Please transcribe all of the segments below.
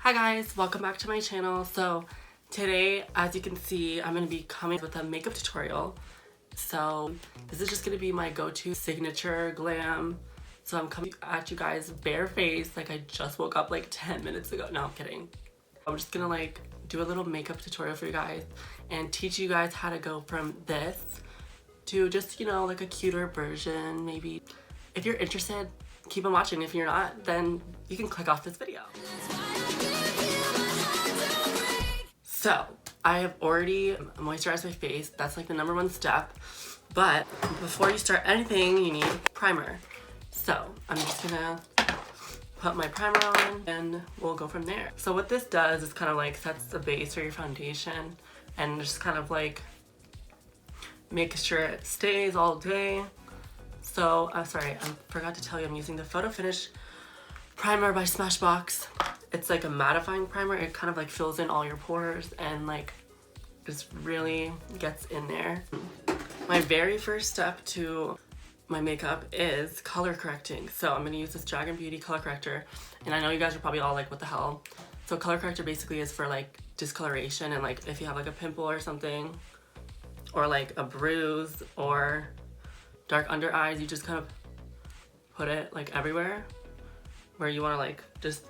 Hi guys, welcome back to my channel. So today, as you can see, I'm going to be coming with a makeup tutorial. So this is just going to be my go-to signature glam. So I'm coming at you guys bare face, like I just woke up like 10 minutes ago. No, I'm kidding. I'm just going to like do a little makeup tutorial for you guys and teach you guys how to go from this to just, you know, like a cuter version maybe. If you're interested, keep on watching. If you're not, then you can click off this video. So I have already moisturized my face. That's like the #1 step. But before you start anything, you need primer. So I'm just gonna put my primer on and we'll go from there. So what this does is kind of like sets the base for your foundation and just kind of like make sure it stays all day. So I'm sorry, I forgot to tell you I'm using the Photo Finish primer by Smashbox. It's like a mattifying primer. It kind of like fills in all your pores and like just really gets in there. My very first step to my makeup is color correcting. So I'm gonna use this Dragon Beauty color corrector. And I know you guys are probably all like, what the hell? So color corrector basically is for like discoloration and like if you have like a pimple or something or like a bruise or dark under eyes, you just kind of put it like everywhere where you want to like just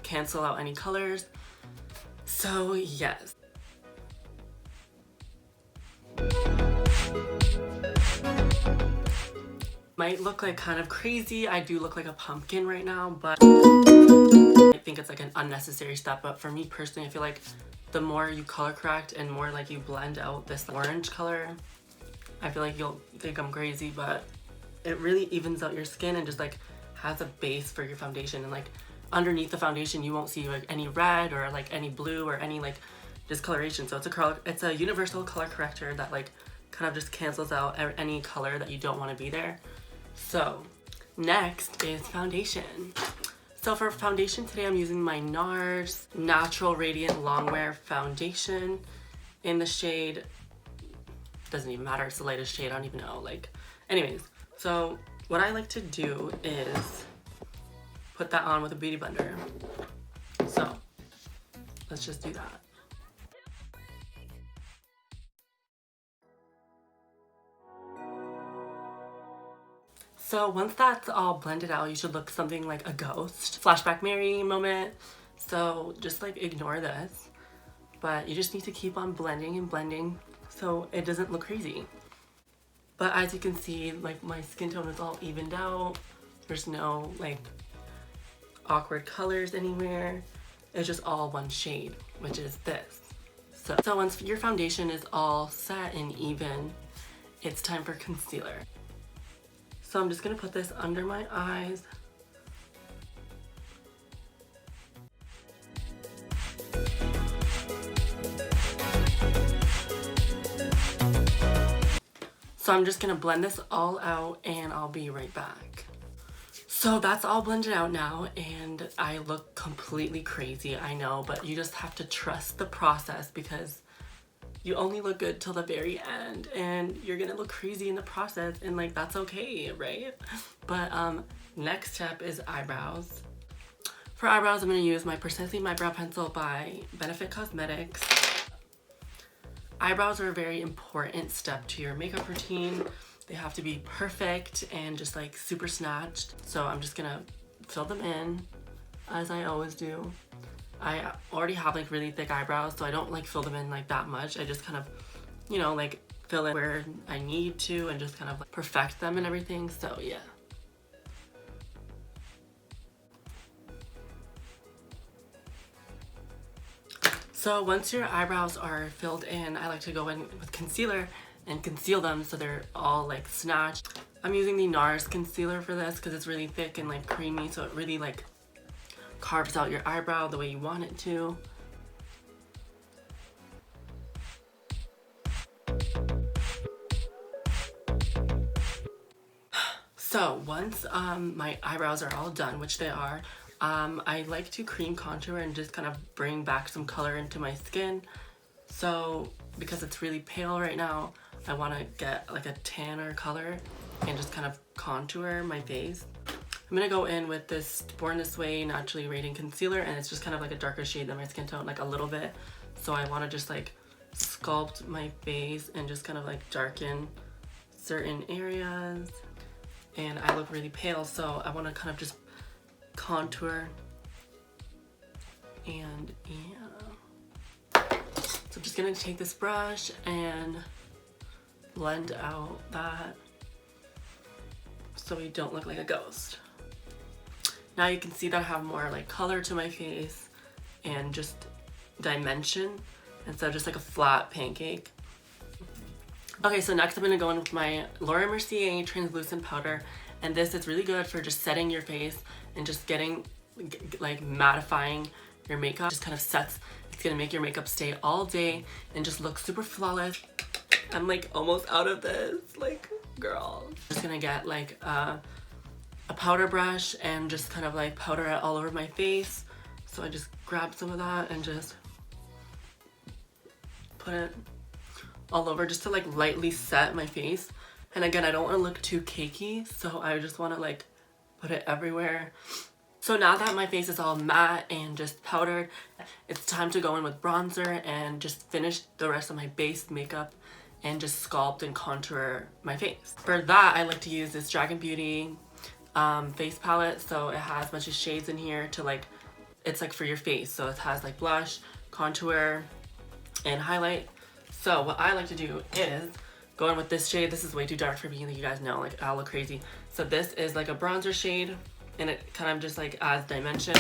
cancel out any colors. So yes. Might look like kind of crazy. I do look like a pumpkin right now, but I think it's like an unnecessary step. But for me personally, I feel like the more you color correct and more like you blend out this orange color, I feel like you'll think I'm crazy, but it really evens out your skin and just like has a base for your foundation. And like underneath the foundation, you won't see like any red or like any blue or any like discoloration. So it's a universal color corrector that like kind of just cancels out any color that you don't want to be there. So next is foundation. So for foundation today, I'm using my NARS Natural Radiant Longwear Foundation in the shade, doesn't even matter, it's the lightest shade, I don't even know, like, anyways. So what I like to do is put that on with a beauty blender. So let's just do that. So once that's all blended out, you should look something like a ghost. Flashback Mary moment. So just like ignore this, but you just need to keep on blending and blending so it doesn't look crazy. But as you can see, like my skin tone is all evened out. There's no like awkward colors anywhere. It's just all one shade, which is this. So once your foundation is all set and even, it's time for concealer. So I'm just gonna put this under my eyes. So I'm just gonna blend this all out and I'll be right back. So that's all blended out now and I look completely crazy, I know, but you just have to trust the process because you only look good till the very end and you're gonna look crazy in the process and like that's okay, right? But next step is eyebrows. For eyebrows, I'm gonna use my Precisely My Brow Pencil by Benefit Cosmetics. Eyebrows are a very important step to your makeup routine. They have to be perfect and just like super snatched. So I'm just gonna fill them in as I always do. I already have like really thick eyebrows, so I don't like fill them in like that much. I just kind of, you know, like fill it where I need to and just kind of like perfect them and everything. So yeah. So once your eyebrows are filled in, I like to go in with concealer and conceal them so they're all like snatched. I'm using the NARS concealer for this because it's really thick and like creamy, so it really like carves out your eyebrow the way you want it to. So once my eyebrows are all done, which they are, I like to cream contour and just kind of bring back some color into my skin. So because it's really pale right now, I want to get like a tanner color and just kind of contour my face. I'm gonna go in with this Born This Way Naturally Radiant Concealer, and it's just kind of like a darker shade than my skin tone, like a little bit. So I want to just like sculpt my face and just kind of like darken certain areas. And I look really pale, so I want to kind of just contour. And yeah. So I'm just gonna take this brush and blend out that so we don't look like a ghost. Now you can see that I have more like color to my face and just dimension instead of just like a flat pancake. Okay, so next I'm going to go in with my Laura Mercier translucent powder, and this is really good for just setting your face and just getting like mattifying your makeup. Just kind of sets, it's going to make your makeup stay all day and just look super flawless. I'm like almost out of this, like girl. I'm just going to get like a powder brush and just kind of like powder it all over my face. So I just grab some of that and just put it all over just to like lightly set my face. And again, I don't want to look too cakey, so I just want to like put it everywhere. So now that my face is all matte and just powdered, it's time to go in with bronzer and just finish the rest of my base makeup and just sculpt and contour my face. For that, I like to use this Dragon Beauty face palette. So it has a bunch of shades in here to like, it's like for your face. So it has like blush, contour, and highlight. So what I like to do is go in with this shade. This is way too dark for me, you guys know, like I'll look crazy. So this is like a bronzer shade, and it kind of just like adds dimension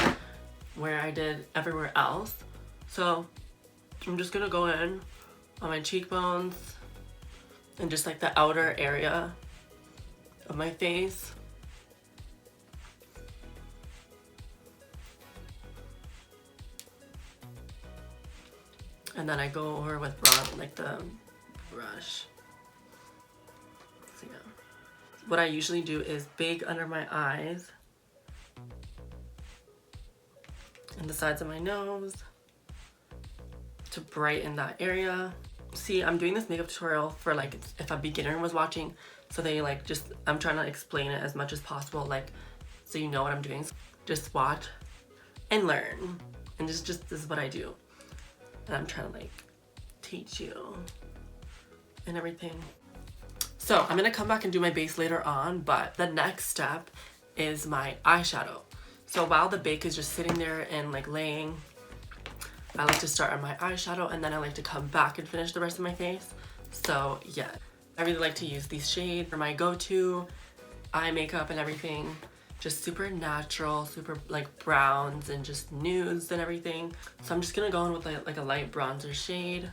where I did everywhere else. So I'm just gonna go in on my cheekbones and just like the outer area of my face. And then I go over with like the brush. So yeah. What I usually do is big under my eyes and the sides of my nose to brighten that area. See, I'm doing this makeup tutorial for like if a beginner was watching, so they like just, I'm trying to explain it as much as possible, like so you know what I'm doing. Just watch and learn, and just this is what I do. And I'm trying to like teach you and everything. So I'm gonna come back and do my base later on, but the next step is my eyeshadow. So while the bake is just sitting there and like laying, I like to start on my eyeshadow, and then I like to come back and finish the rest of my face. So yeah, I really like to use these shades for my go-to eye makeup and everything. Just super natural, super like browns and just nudes and everything. So I'm just gonna go in with like a light bronzer shade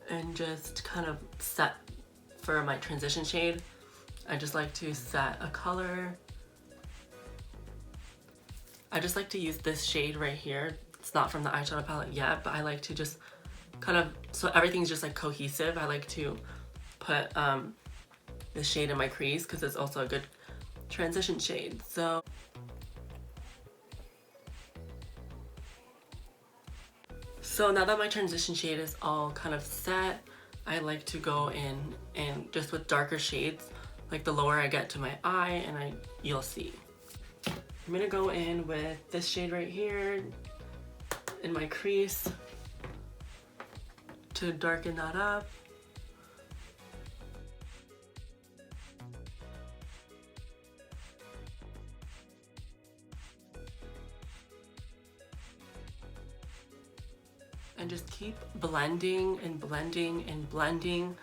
and just kind of set for my transition shade. I just like to set a color. I just like to use this shade right here. It's not from the eyeshadow palette yet, but I like to just kind of, so everything's just like cohesive. I like to put this shade in my crease because it's also a good transition shade. So now that my transition shade is all kind of set, I like to go in and just with darker shades, like the lower I get to my eye, and you'll see. I'm gonna go in with this shade right here in my crease to darken that up. And just keep blending and blending and blending.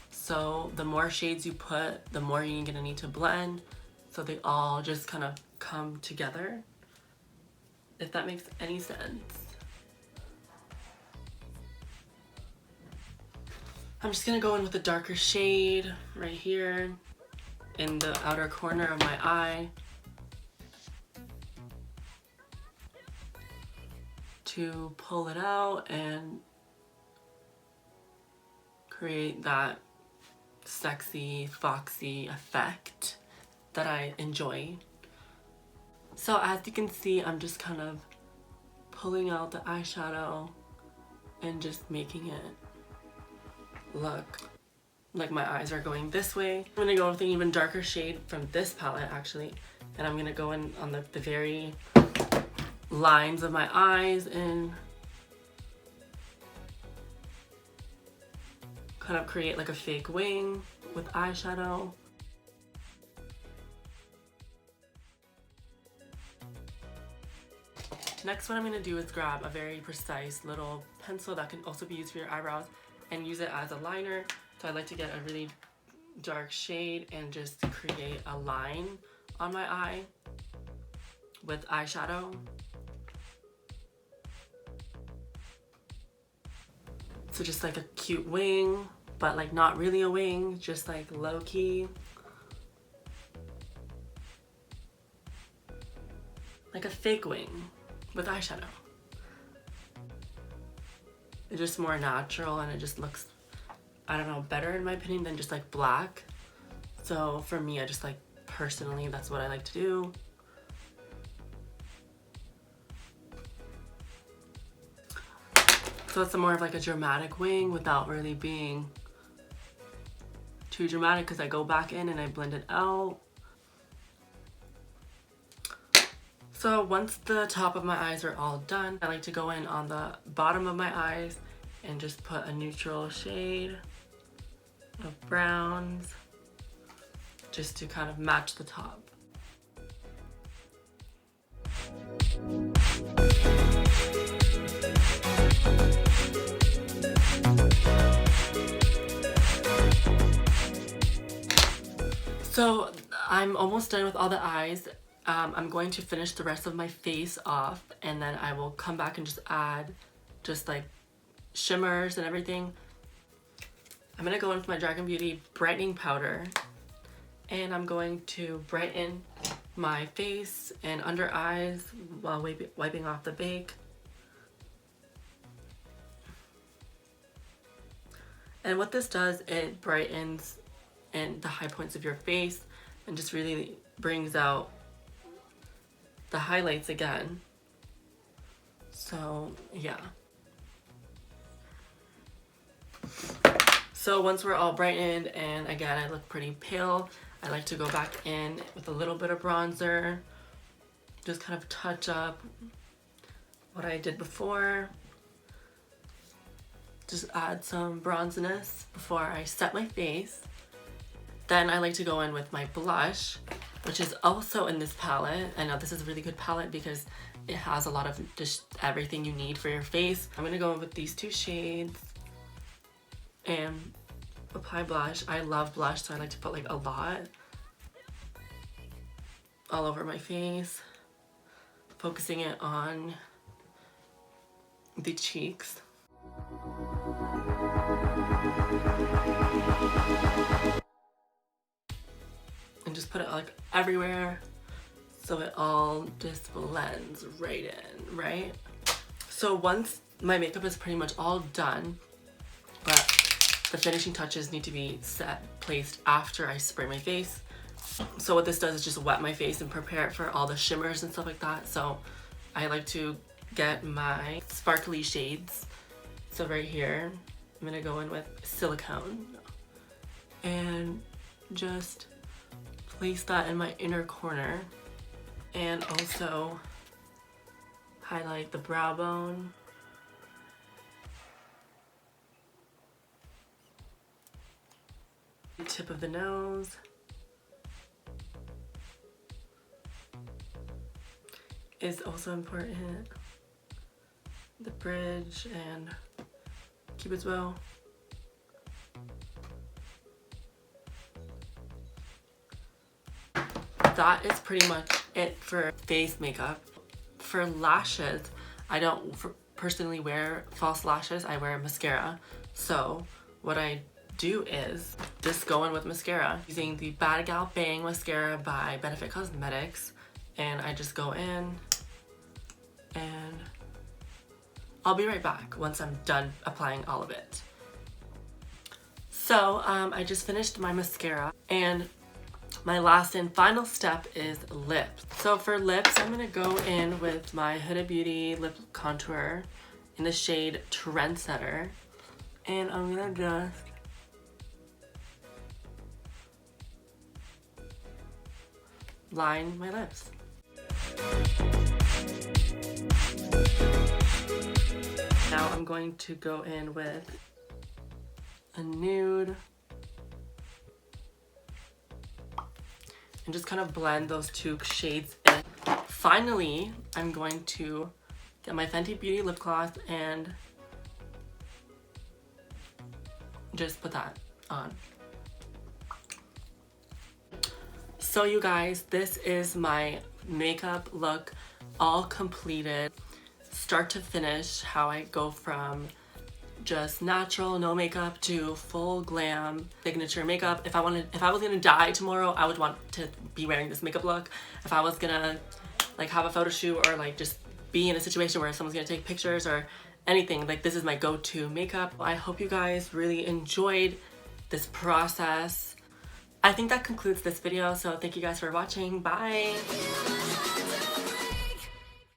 So the more shades you put, the more you're gonna need to blend, so they all just kind of come together, if that makes any sense. I'm just gonna go in with a darker shade right here in the outer corner of my eye to pull it out and create that sexy, foxy effect that I enjoy. So as you can see, I'm just kind of pulling out the eyeshadow and just making it look like my eyes are going this way. I'm gonna go with an even darker shade from this palette actually, And I'm gonna go in on the very lines of my eyes and kind of create like a fake wing with eyeshadow. Next, what I'm going to do is grab a very precise little pencil that can also be used for your eyebrows and use it as a liner. So I like to get a really dark shade and just create a line on my eye with eyeshadow. So just like a cute wing, but like not really a wing, just like low-key. Like a fake wing with eyeshadow. It's just more natural and it just looks, I don't know, better in my opinion than just like black. So for me, I just like, personally, that's what I like to do. So it's more of like a dramatic wing without really being too dramatic because I go back in and I blend it out. So once the top of my eyes are all done, I like to go in on the bottom of my eyes and just put a neutral shade of browns just to kind of match the top. So I'm almost done with all the eyes. I'm going to finish the rest of my face off and then I will come back and just add just like shimmers and everything. I'm going to go in with my Dragon Beauty brightening powder and I'm going to brighten my face and under eyes while wiping off the bake. And what this does, it brightens and the high points of your face and just really brings out the highlights again. So yeah. So once we're all brightened and again I look pretty pale, I like to go back in with a little bit of bronzer, just kind of touch up what I did before. Just add some bronziness before I set my face. Then I like to go in with my blush, which is also in this palette. I know this is a really good palette because it has a lot of just everything you need for your face. I'm gonna go in with these two shades and apply blush. I love blush, so I like to put like a lot all over my face, focusing it on the cheeks. And just put it like everywhere so it all just blends right in, right? So once my makeup is pretty much all done, but the finishing touches need to be placed after I spray my face. So what this does is just wet my face and prepare it for all the shimmers and stuff like that. So I like to get my sparkly shades. So right here, I'm gonna go in with silicone and just place that in my inner corner and also highlight the brow bone. The tip of the nose. Is also important. The bridge and Cupid's bow. That is pretty much it for face makeup. For lashes, I don't personally wear false lashes, I wear mascara. So what I do is just go in with mascara using the Bad Gal Bang mascara by Benefit Cosmetics, and I just go in and I'll be right back once I'm done applying all of it. So I just finished my mascara and my last and final step is lips. So for lips, I'm gonna go in with my Huda Beauty lip contour in the shade Trendsetter, and I'm gonna just line my lips. Now I'm going to go in with a nude and just kind of blend those two shades in. Finally, I'm going to get my Fenty Beauty lip gloss and just put that on. So you guys, this is my makeup look all completed, start to finish, how I go from just natural, no makeup to full glam signature makeup. If I was gonna die tomorrow, I would want to be wearing this makeup look. If I was gonna like have a photo shoot or like just be in a situation where someone's gonna take pictures or anything, like this is my go-to makeup. I hope you guys really enjoyed this process. I think that concludes this video, so thank you guys for watching. Bye!